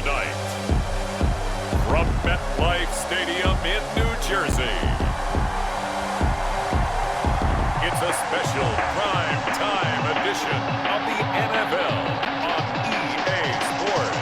tonight, from MetLife Stadium in New Jersey, it's a special prime time edition of the NFL on EA Sports.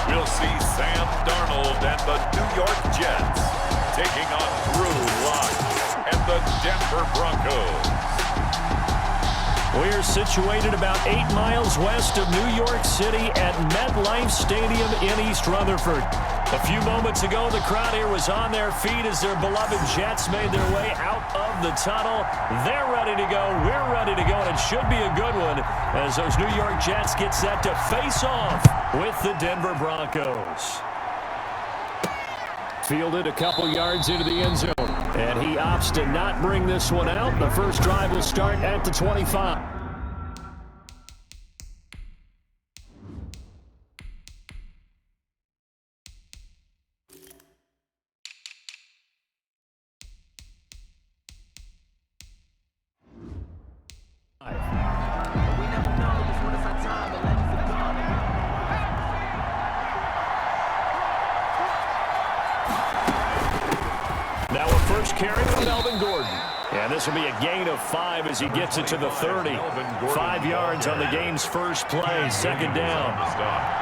We'll see Sam Darnold and the New York Jets taking on Drew Lock and the Denver Broncos. We're situated about 8 miles west of New York City at MetLife Stadium in East Rutherford. A few moments ago, the crowd here was on their feet as their beloved Jets made their way out of the tunnel. They're ready to go. We're ready to go, and it should be a good one as those New York Jets get set to face off with the Denver Broncos. Fielded a couple yards into the end zone, and he opts to not bring this one out. The first drive will start at the 25. Now a first carry from Melvin Gordon. And this will be a gain of 5 as he gets it to the 30. 5 yards on the game's first play. Second down.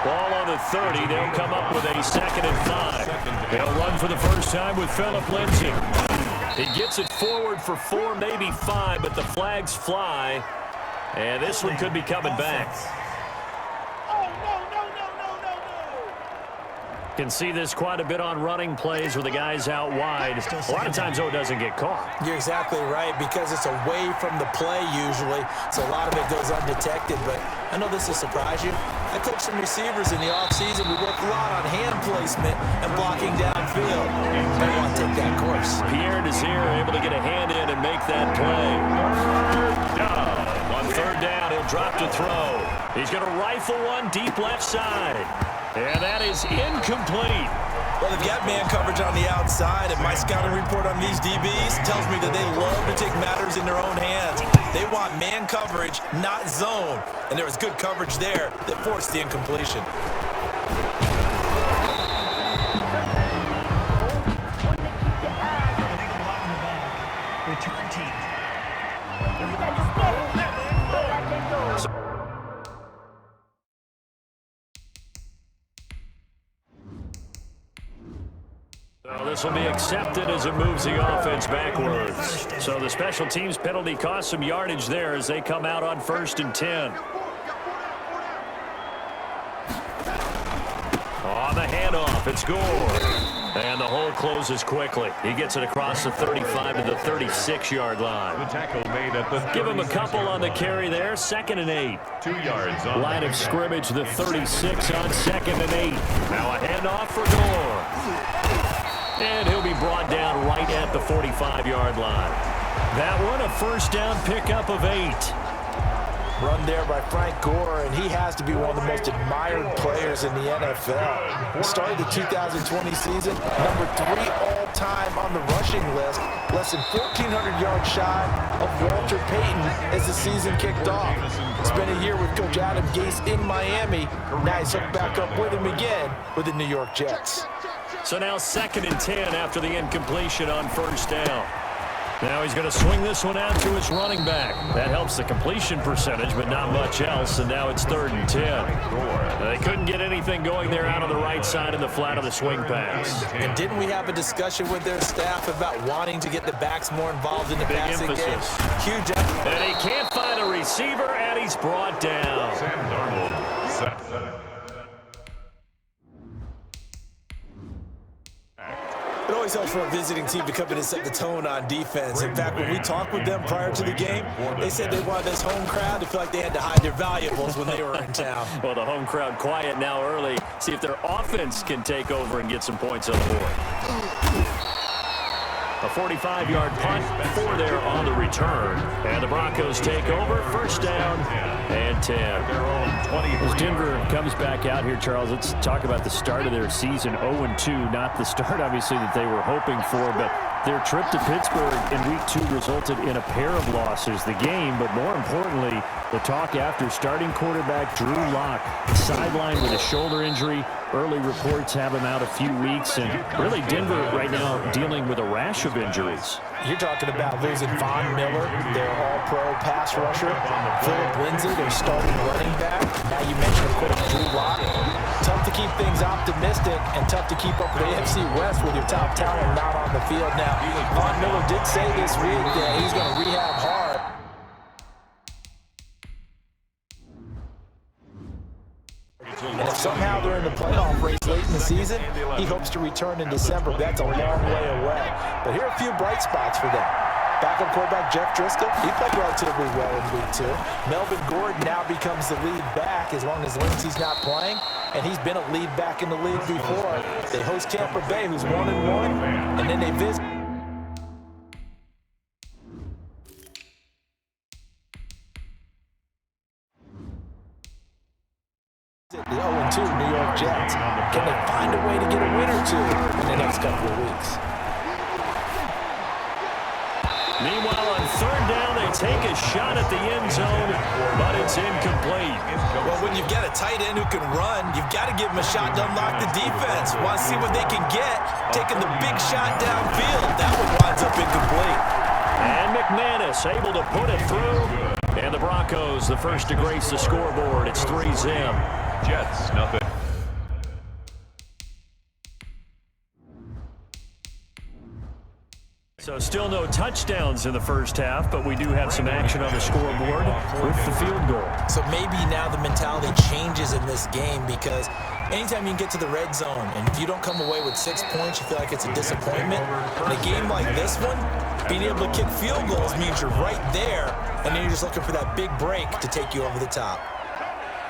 Ball on the 30. They'll come up with a 2nd and 5. They'll run for the first time with Phillip Lindsay. He gets it forward for 4, maybe 5, but the flags fly. And this one could be coming back. Can see this quite a bit on running plays with the guys out wide. A lot of times, though, it doesn't get caught. You're exactly right, because it's away from the play usually, so a lot of it goes undetected. But I know this will surprise you. I coached some receivers in the offseason. We worked a lot on hand placement and blocking downfield. They want to take that course. Pierre Desir able to get a hand in and make that play. On third down, he'll drop to throw. He's going to rifle one deep left side. And that is incomplete. Well, they've got man coverage on the outside, and my scouting report on these DBs tells me that they love to take matters in their own hands. They want man coverage, not zone. And there was good coverage there that forced the incompletion. Return team. So this will be accepted as it moves the offense backwards. So the special teams penalty cost some yardage there as they come out on 1st and 10. On the handoff, it's Gore. And the hole closes quickly. He gets it across the 35 to the 36-yard line. The tackle made at the Give him a couple on the carry there. 2nd and 8. 2 yards on Line of scrimmage, the 36 on 2nd and 8. Now a handoff for Gore. And he'll be brought down right at the 45-yard line. That one, a first down pickup of 8. Run there by Frank Gore, and he has to be one of the most admired players in the NFL. Started the 2020 season, number 3 all-time on the rushing list, less than 1,400 yards shy of Walter Payton as the season kicked off. Spent a year with Coach Adam Gase in Miami. Now he's hooked back up with him again with the New York Jets. So now 2nd and 10 after the incompletion on first down. Now he's going to swing this one out to his running back. That helps the completion percentage, but not much else, and now it's 3rd and 10. They couldn't get anything going there out on the right side of the flat of the swing pass. And didn't we have a discussion with their staff about wanting to get the backs more involved in the passing game? Huge effort. And he can't find a receiver, and he's brought down. Sam Darnold set. It always helps for a visiting team to come in and set the tone on defense. In fact, when we talked with them prior to the game, they said they wanted this home crowd to feel like they had to hide their valuables when they were in town. Well, the home crowd quiet now early. See if their offense can take over and get some points on the board. A 45-yard punt, 4 there on the return. And the Broncos take over, first down and 10. As Denver comes back out here, Charles, let's talk about the start of their season, 0-2. Not the start, obviously, that they were hoping for, but their trip to Pittsburgh in Week 2 resulted in a pair of losses. The game, but more importantly, the talk after starting quarterback Drew Lock sidelined with a shoulder injury. Early reports have him out a few weeks, and really Denver right now dealing with a rash of injuries. You're talking about losing Von Miller, their all-pro pass rusher, Philip Lindsay, their starting running back. Now you mentioned, of course, Drew Lock. Tough to keep things optimistic and tough to keep up with the AFC West with your top talent not on the field. Now, Von Miller did say this week that he's going to rehab hard. And if somehow they're in the playoff race late in the season, he hopes to return in December. But that's a long way away. But here are a few bright spots for them. Backup quarterback Jeff Driscoll, he played relatively well in Week 2. Melvin Gordon now becomes the lead back as long as Lindsey's not playing. And he's been a lead back in the league before. They host Tampa Bay, who's 1-1, and then they visit the 0-2 New York Jets. Can they find a way to get a win or two in the next couple of weeks? Meanwhile, on third down, they take a shot at the end zone, but it's incomplete. Well, when you've got a tight end who can run, you've got to give him a shot to unlock the defense. Want to see what they can get, taking the big shot downfield. That one winds up incomplete. And McManus able to put it through. And the Broncos, the first to grace the scoreboard. It's 3-0. Jets, nothing. So still no touchdowns in the first half, but we do have some action on the scoreboard with the field goal. So maybe now the mentality changes in this game because anytime you can get to the red zone and if you don't come away with 6 points, you feel like it's a disappointment. In a game like this one, being able to kick field goals means you're right there, and then you're just looking for that big break to take you over the top.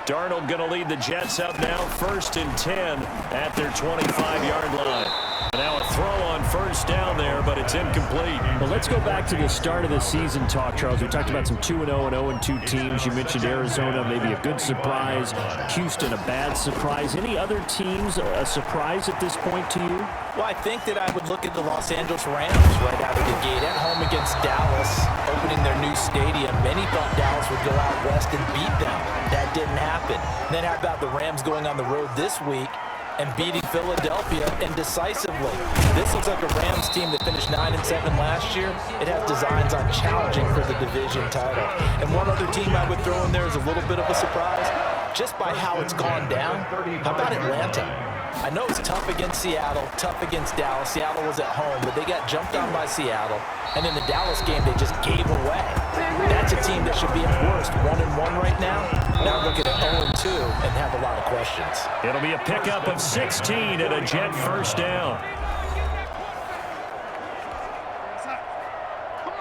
Darnold going to lead the Jets up now, 1st and 10 at their 25-yard line. Now a throw on first down there, but it's incomplete. Well, let's go back to the start of the season talk, Charles. We talked about some 2-0 and 0-2 teams. You mentioned Arizona, maybe a good surprise. Houston, a bad surprise. Any other teams a surprise at this point to you? Well, I think that I would look at the Los Angeles Rams right out of the gate at home against Dallas, opening their new stadium. Many thought Dallas would go out west and beat them. That didn't happen. Then how about the Rams going on the road this week and beating Philadelphia indecisively? This looks like a Rams team that finished 9-7 last year. It has designs on challenging for the division title. And one other team I would throw in there is a little bit of a surprise, just by how it's gone down. How about Atlanta? I know it's tough against Seattle, tough against Dallas. Seattle was at home, but they got jumped on by Seattle. And in the Dallas game, they just gave away. That's a team that should be at worst 1-1 right now. Now look at 0-2 and have a lot of questions. It'll be a pickup of 16 and a Jet first down.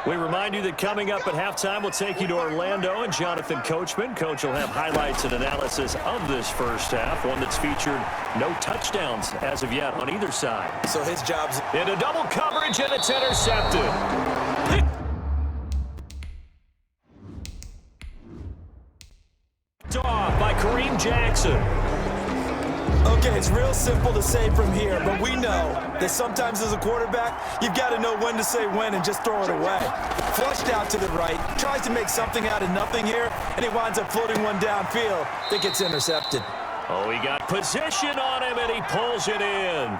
We remind you that coming up at halftime, we'll take you to Orlando and Jonathan Coachman. Coach will have highlights and analysis of this first half, one that's featured no touchdowns as of yet on either side. So his job's into double coverage, and it's intercepted. Off by Kareem Jackson. Okay, it's real simple to say from here, but we know that sometimes as a quarterback, you've got to know when to say when and just throw it away. Flushed out to the right, tries to make something out of nothing here, and he winds up floating one downfield that gets intercepted. Oh, he got position on him, and he pulls it in.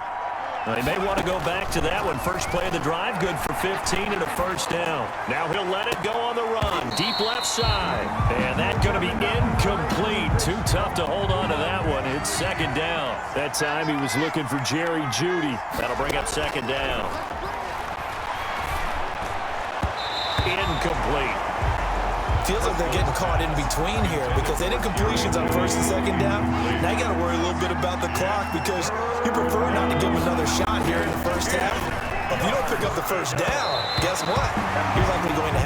Well, he may want to go back to that one. First play of the drive, good for 15 and a first down. Now he'll let it go on the run. Deep left side. And that's going to be incomplete. Too tough to hold on to that one. It's second down. That time he was looking for Jerry Jeudy. That'll bring up second down. Incomplete. Feels like they're getting caught in between here because they did completions on first and second down. Now you got to worry a little bit about the clock because you prefer not to give them another shot here in the first half. But if you don't pick up the first down, guess what? You're likely going to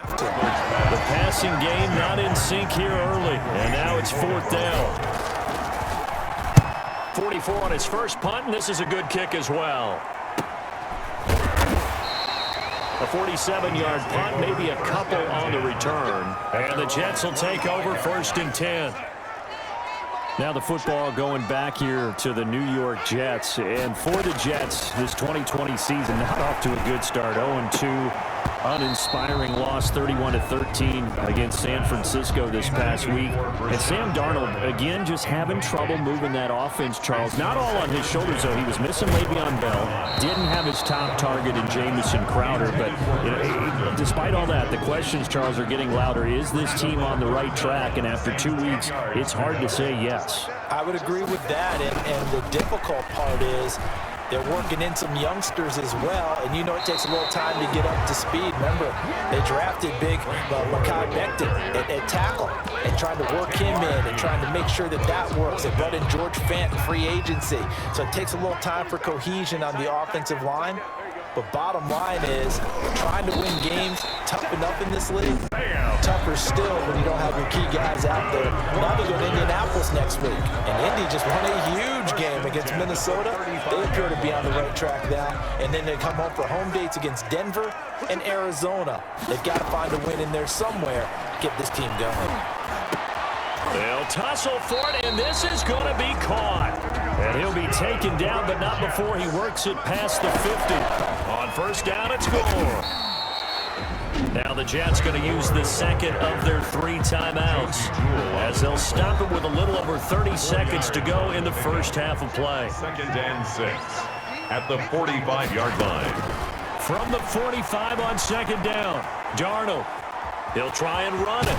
have to. The passing game not in sync here early, and now it's fourth down. 44 on his first punt, and this is a good kick as well. A 47-yard punt, maybe a couple on the return. And the Jets will take over 1st and 10. Now the football going back here to the New York Jets. And for the Jets, this 2020 season not off to a good start. 0-2. Uninspiring loss, 31-13 against San Francisco this past week. And Sam Darnold, again, just having trouble moving that offense, Charles. Not all on his shoulders, though. He was missing Le'Veon Bell. Didn't have his top target in Jamison Crowder. But you know, despite all that, the questions, Charles, are getting louder. Is this team on the right track? And after 2 weeks, it's hard to say yes. I would agree with that. And the difficult part is they're working in some youngsters as well, and you know it takes a little time to get up to speed. Remember, they drafted big Mekhi Becton at tackle and trying to work him in and trying to make sure that that works. They brought in George Fant in free agency, so it takes a little time for cohesion on the offensive line. But bottom line is, trying to win games, tough enough in this league, tougher still when you don't have your key guys out there. Now they go to Indianapolis next week, and Indy just won a huge game against Minnesota. They appear to be on the right track now, and then they come home for home dates against Denver and Arizona. They've got to find a win in there somewhere to get this team going. They'll tussle for it, and this is going to be caught. And he'll be taken down, but not before he works it past the 50. On 1st down, it's score. Now the Jets going to use the second of their 3 timeouts as they'll stop it with a little over 30 seconds to go in the first half of play. 2nd and 6 at the 45-yard line. From the 45 on 2nd down, Darnold. He'll try and run it.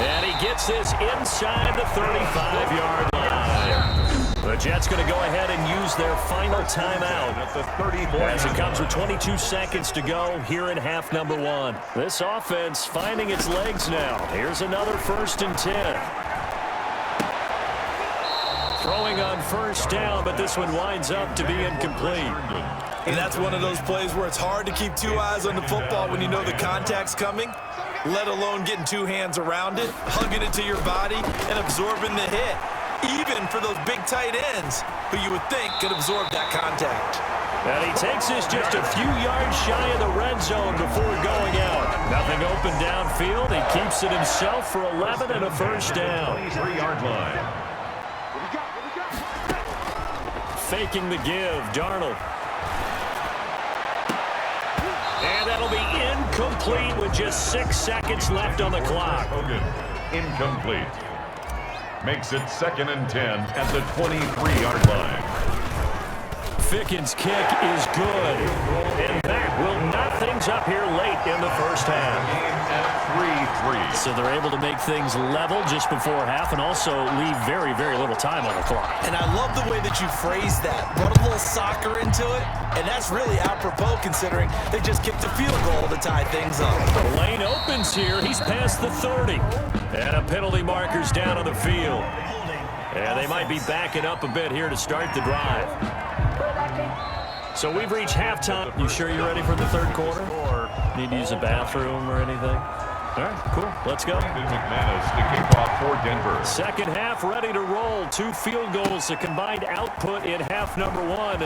And he gets this inside the 35-yard line. The Jets going to go ahead and use their final timeout At the 34 as it comes with 22 seconds to go here in half number 1. This offense finding its legs now. Here's another 1st and 10. Throwing on 1st down, but this one winds up to be incomplete. And that's one of those plays where it's hard to keep 2 eyes on the football when you know the contact's coming, let alone getting 2 hands around it, hugging it to your body, and absorbing the hit. Even for those big tight ends who you would think could absorb that contact. And he takes this just a few yards shy of the red zone before going out. Nothing open downfield. He keeps it himself for 11 and a 1st down. 23-yard line. Faking the give, Darnold. And that'll be incomplete with just 6 seconds left on the clock. Hogan, incomplete. Makes it 2nd and 10 at the 23-yard line. Ficken's kick is good. And that will knot things up here late in the first half. Game at 3-3. So they're able to make things level just before half and also leave very, very little time on the clock. And I love the way that you phrase that. Brought a little soccer into it, and that's really apropos considering they just kicked a field goal to tie things up. The lane opens here. He's past the 30. And a penalty marker's down on the field. And they might be backing up a bit here to start the drive. So we've reached halftime. You sure you're ready for the 3rd quarter? Or need to use a bathroom or anything? All right, cool. Let's go. McManus to kick off for Denver. 2nd half ready to roll. 2 field goals, the combined output in half number 1.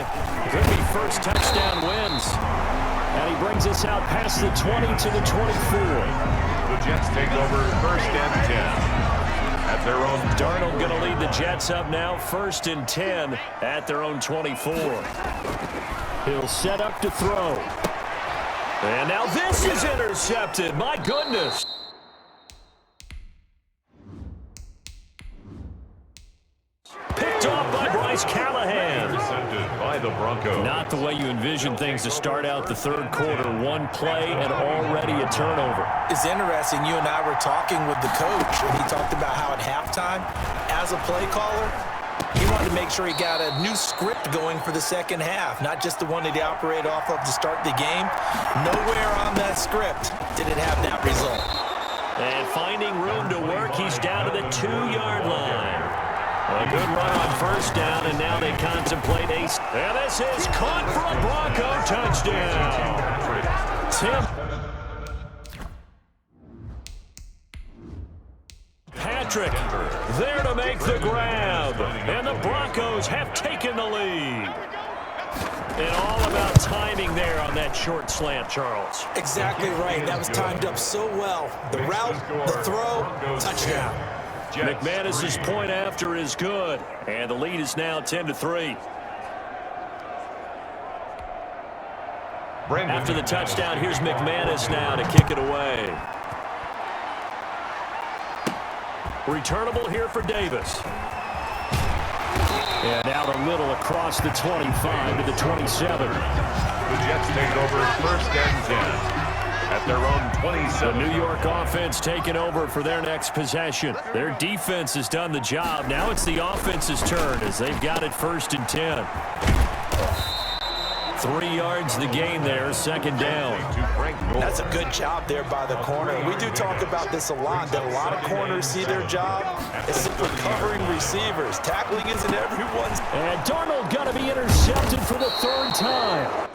Could be first touchdown wins. And he brings us out past the 20 to the 24. The Jets take over 1st and 10 at their own. Darnold going to lead the Jets up now, 1st and 10 at their own 24. He'll set up to throw. And now this is intercepted. My goodness. Picked off by Bryce Callahan. Intercepted by the Broncos. Not the way you envision things to start out the 3rd quarter. 1 play and already a turnover. It's interesting. You and I were talking with the coach, and he talked about how at halftime, as a play caller, he wanted to make sure he got a new script going for the 2nd half, not just the one that he operated off of to start the game. Nowhere on that script did it have that result. And finding room to work, he's down to the 2-yard line. A good run on 1st down, and now they contemplate a... And this is caught for a Bronco touchdown. Patrick there to make make the grab. And the Broncos have taken the lead. And all about timing there on that short slant, Charles. Exactly right. That was timed up so well. The route, the throw, touchdown. McManus's point after is good. And the lead is now 10-3. After the touchdown, here's McManus now to kick it away. Returnable here for Davis. And now the middle across the 25 to the 27. The Jets take over first and 10 at their own 27. The New York offense taking over for their next possession. Their defense has done the job. Now it's the offense's turn as they've got it first and 10. 3 yards the gain there, second down. That's a good job there by the corner. We do talk about this a lot, that a lot of corners see their job as simply covering receivers. Tackling isn't everyone's. And Darnold got to be intercepted for the 3rd time.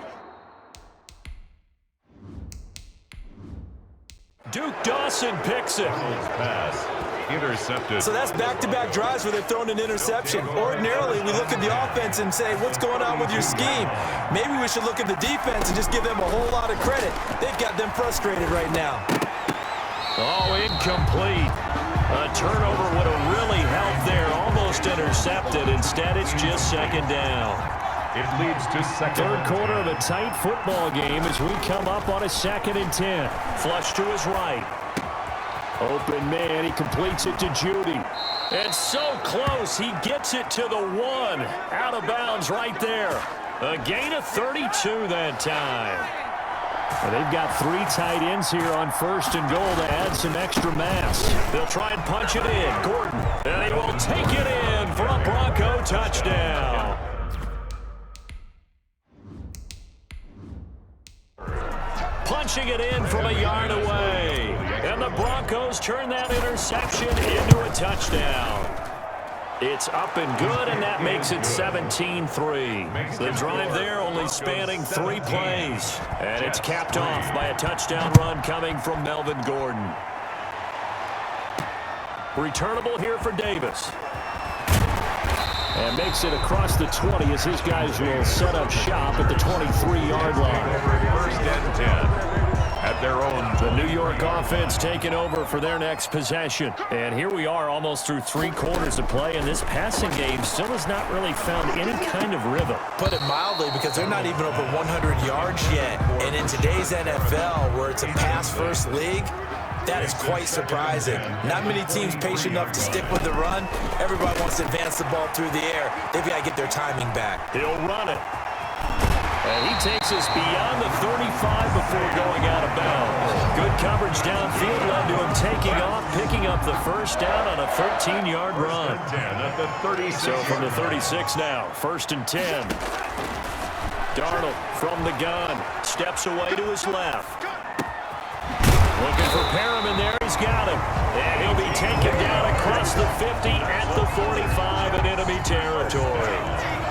Duke Dawson picks it. Pass intercepted. So that's back-to-back drives where they've thrown an interception. Ordinarily, we look at the offense and say, what's going on with your scheme? Maybe we should look at the defense and just give them a whole lot of credit. They've got them frustrated right now. Oh, incomplete. A turnover would have really helped there. Almost intercepted. Instead, it's just second down. It leads to second. 3rd quarter of a tight football game as we come up on a 2nd and 10. Flush to his right. Open man, he completes it to Judy. And so close, he gets it to the 1. Out of bounds right there. A gain of 32 that time. Well, they've got 3 tight ends here on 1st and goal to add some extra mass. They'll try and punch it in. Gordon, and he will take it in for a Bronco touchdown. Punching it in from a yard away. And the Broncos turn that interception into a touchdown. It's up and good, and that makes it 17-3. The drive there only spanning 3 plays. And it's capped off by a touchdown run coming from Melvin Gordon. Returnable here for Davis. And makes it across the 20 as his guys will set up shop at the 23-yard line. First and 10 at their own. The New York offense taking over for their next possession. And here we are almost through 3 quarters of play, and this passing game still has not really found any kind of rhythm. Put it mildly, because they're not even over 100 yards yet. And in today's NFL, where it's a pass-first league, that is quite surprising. Not many teams patient enough to stick with the run. Everybody wants to advance the ball through the air. They've got to get their timing back. He'll run it. And he takes us beyond the 35 before going out of bounds. Good coverage downfield led to him taking off, picking up the first down on a 13-yard run. So from the 36 now, 1st and 10. Darnold from the gun, steps away to his left. Looking for Perriman there, he's got him. And he'll be taken down across the 50 at the 45 in enemy territory.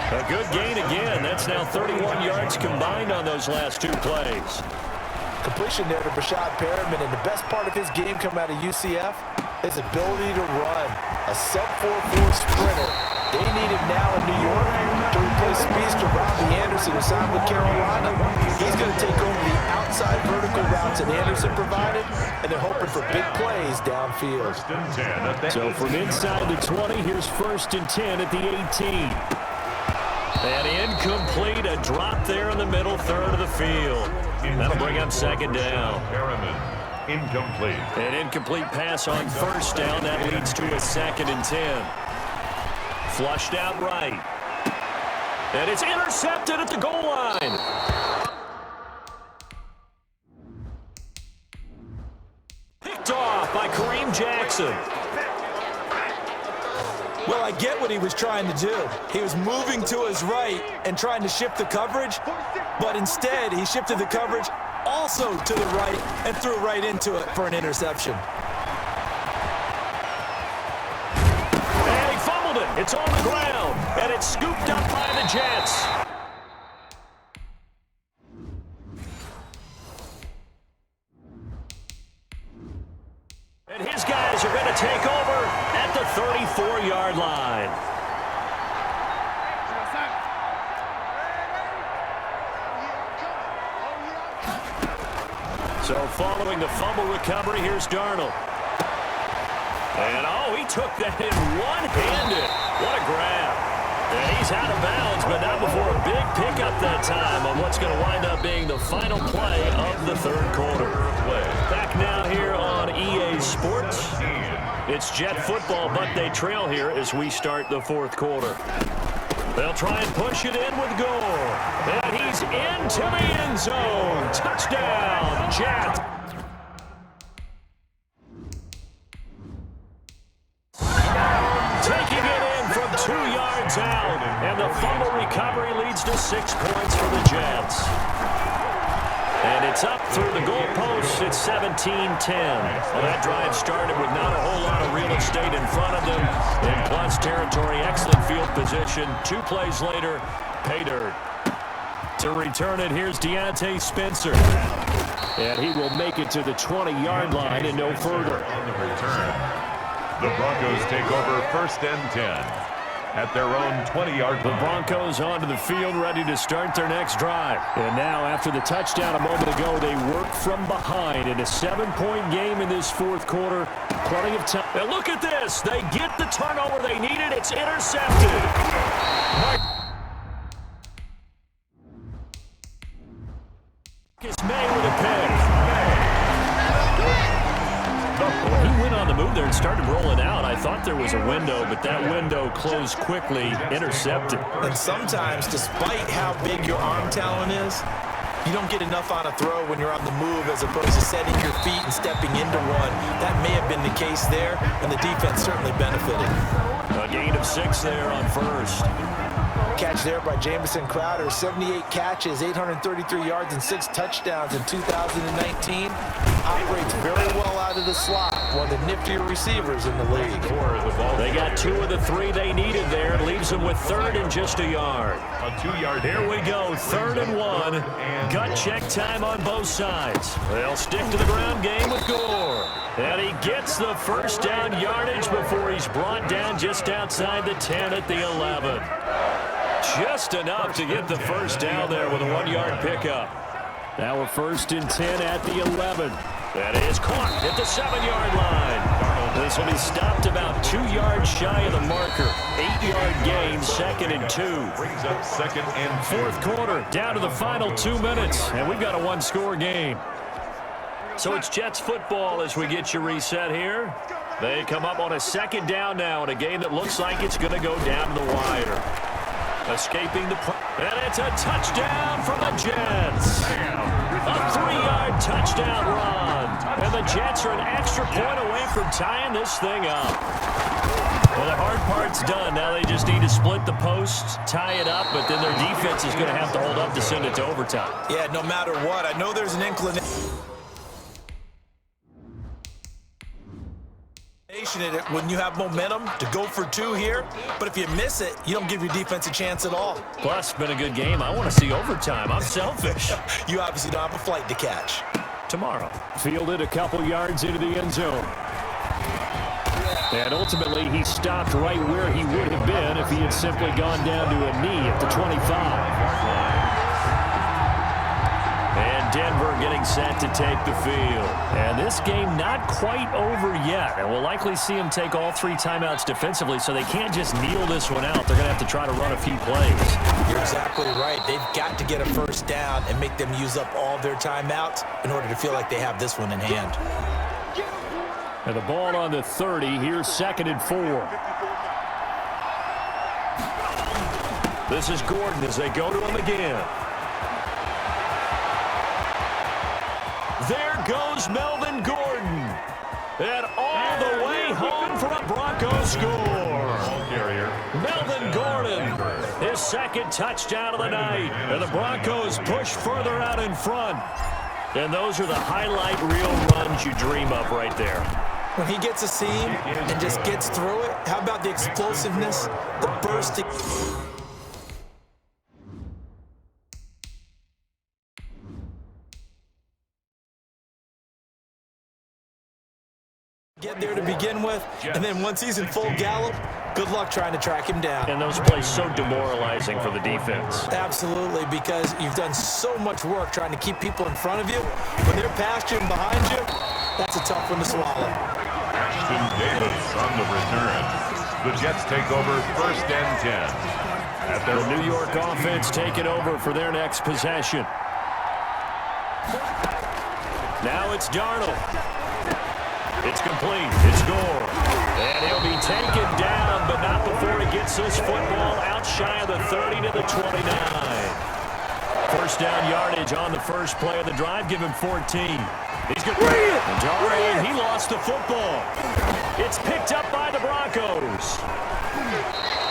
A good gain again. That's now 31 yards combined on those last 2 plays. Completion there to Brashad Perriman, and the best part of his game coming out of UCF is ability to run. A sub-4.4 sprinter. They need him now in New York to replace speedster Robbie Anderson, who signed with Carolina. He's going to take over the outside vertical routes that Anderson provided, and they're hoping for big plays downfield. So from inside the 20, here's 1st and 10 at the 18. And incomplete, a drop there in the middle third of the field. That'll bring up 2nd down. Incomplete. An incomplete pass on 1st down. That leads to a 2nd and 10. Flushed out right. And it's intercepted at the goal line. Picked off by Kareem Jackson. Well, I get what he was trying to do. He was moving to his right and trying to shift the coverage, but instead he shifted the coverage also to the right and threw right into it for an interception. And he fumbled it. It's on the ground, and it's scooped up by the Jets. And his guys are going to take over at the 34-yard line. So following the fumble recovery, here's Darnold. And, he took that in one-handed. What a grab. And he's out of bounds, but not before a big pickup that time on what's going to wind up being the final play of the third quarter. Back now here on EA Sports. It's Jet football, but they trail here as we start the fourth quarter. They'll try and push it in with Gore. And he's into the end zone. Touchdown, Jet. Taking it in from 2 yards out. And the fumble recovery leads to 6 points for the Jets. And it's up through the goalposts. It's 17-10. Well, that drive started with not a whole lot of real estate in front of them. In plus territory, excellent field position. 2 plays later, pay dirt. To return it, here's Deontay Spencer. And he will make it to the 20-yard line and no further. On the return, the Broncos take over 1st and 10. At their own 20-yard line. The Broncos onto the field, ready to start their next drive. And now, after the touchdown a moment ago, they work from behind in a 7-point game in this fourth quarter. Plenty of time. And look at this. They get the turnover they needed. It's intercepted. Marcus May with a pick. He went on the move there and started rolling out. I thought there was a window, but that window closed quickly, intercepted. And sometimes, despite how big your arm talent is, you don't get enough on a throw when you're on the move as opposed to setting your feet and stepping into one. That may have been the case there, and the defense certainly benefited. A gain of 6 there on first. Catch there by Jamison Crowder. 78 catches, 833 yards, and 6 touchdowns in 2019. Operates very well out of the slot. One of the niftier receivers in the league. They got 2 of the 3 they needed there. Leaves them with 3rd and just a yard. A 2-yard. Here we go, 3rd and 1. Gut check time on both sides. They'll stick to the ground game with Gore. And he gets the first down yardage before he's brought down just outside the 10 at the 11. Just enough to get the first down there with a 1-yard pickup. Now we're 1st and 10 at the 11. That is caught at the 7-yard line. This will be stopped about 2 yards shy of the marker. 8-yard gain, 2nd and 2. Brings up 2nd and 2. Fourth quarter, down to the final 2 minutes, and we've got a 1-score game. So it's Jets football as we get you reset here. They come up on a 2nd down now in a game that looks like it's going to go down to the wire. Escaping the play. And it's a touchdown for the Jets. A 3-yard touchdown run. And the Jets are an extra point away from tying this thing up. Well, the hard part's done. Now they just need to split the posts, tie it up, but then their defense is going to have to hold up to send it to overtime. Yeah, no matter what. I know there's an inclination in it when you have momentum to go for 2 here, but if you miss it, you don't give your defense a chance at all. Plus, been a good game. I want to see overtime. I'm selfish. You obviously don't have a flight to catch. Tomorrow. Fielded a couple yards into the end zone. And ultimately, he stopped right where he would have been if he had simply gone down to a knee at the 25. And Denver getting set to take the field. And this game not quite over yet. And we'll likely see him take all 3 timeouts defensively, so they can't just kneel this one out. They're going to have to try to run a few plays. You're exactly right. They've got to get a first down and make them use up all their timeouts in order to feel like they have this one in hand. And the ball on the 30. Here's 2nd and 4. This is Gordon as they go to him again. There goes Melvin Gordon. And all the way home for a Broncos score. Melvin Gordon, his 2nd touchdown of the night. And the Broncos push further out in front. And those are the highlight reel runs you dream of right there. When he gets a seam and just gets through it, how about the explosiveness, the bursting? Get there to begin with, and then once he's in full gallop, good luck trying to track him down. And those plays so demoralizing for the defense. Absolutely, because you've done so much work trying to keep people in front of you. When they're past you and behind you, that's a tough one to swallow. Ashton Davis on the return. The Jets take over 1st and 10. At their The New York offense taking over for their next possession. Now it's Darnold. It's complete. It's Gore. And he'll be taken down, but not before he gets this football out shy of the 30 to the 29. First down yardage on the first play of the drive. Give him 14. He's good. And Darnold, he lost the football. It's picked up by the Broncos.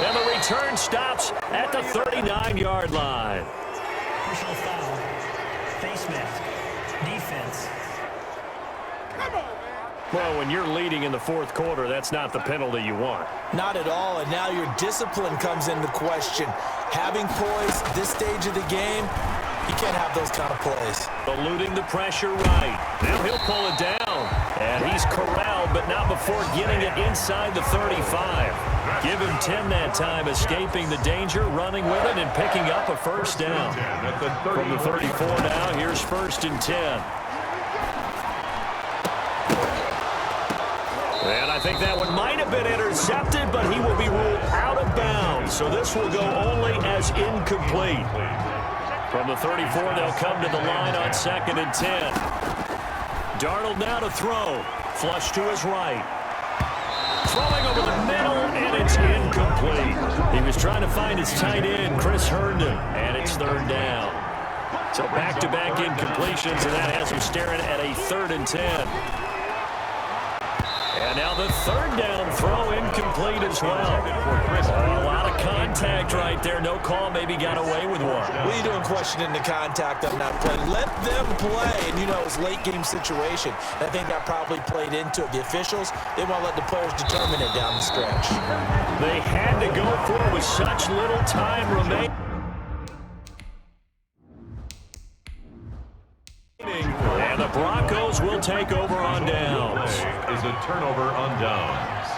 And the return stops at the 39-yard line. Personal foul. Face mask. Defense. Well, when you're leading in the fourth quarter, that's not the penalty you want. Not at all, and now your discipline comes into question. Having poise at this stage of the game, you can't have those kind of plays. Eluding the pressure right. Now he'll pull it down. And he's corralled, but not before getting it inside the 35. Give him 10 that time, escaping the danger, running with it, and picking up a first down. From the 34 now, here's 1st and 10. And I think that one might have been intercepted, but he will be ruled out of bounds. So this will go only as incomplete. From the 34, they'll come to the line on 2nd and 10. Darnold now to throw. Flush to his right. Throwing over the middle, and it's incomplete. He was trying to find his tight end, Chris Herndon, and it's 3rd down. So back-to-back incompletions, and that has him staring at a 3rd and 10. And now the 3rd down throw incomplete as well. A lot of contact right there. No call. Maybe got away with one. What are you doing questioning the contact on that play? Let them play. And, you know, it was a late-game situation. I think that probably played into it. The officials, they won't let the players determine it down the stretch. They had to go for it with such little time remaining. And the Broncos will take over on downs. is a turnover on downs.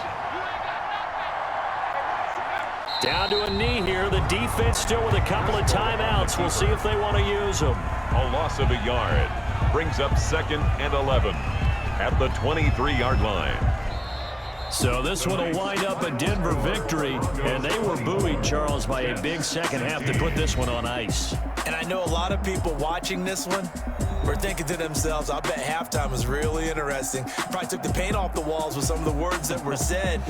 Down to a knee here. The defense still with a couple of timeouts. We'll see if they want to use them. A loss of a yard brings up 2nd and 11 at the 23-yard line. So this one will wind up a Denver victory, and they were buoyed, Charles, by a big second half to put this one on ice. And I know a lot of people watching this one were thinking to themselves, I bet halftime was really interesting. Probably took the paint off the walls with some of the words that were said.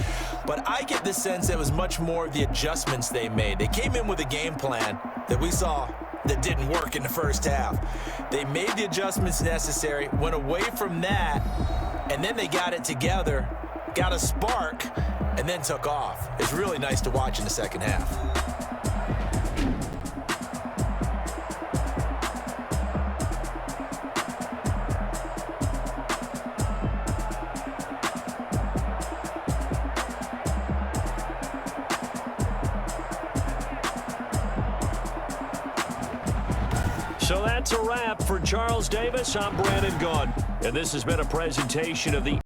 But I get the sense it was much more of the adjustments they made. They came in with a game plan that we saw that didn't work in the first half. They made the adjustments necessary, went away from that, and then they got it together, got a spark, and then took off. It's really nice to watch in the second half. So that's a wrap for Charles Davis. I'm Brandon Gaudin, and this has been a presentation of the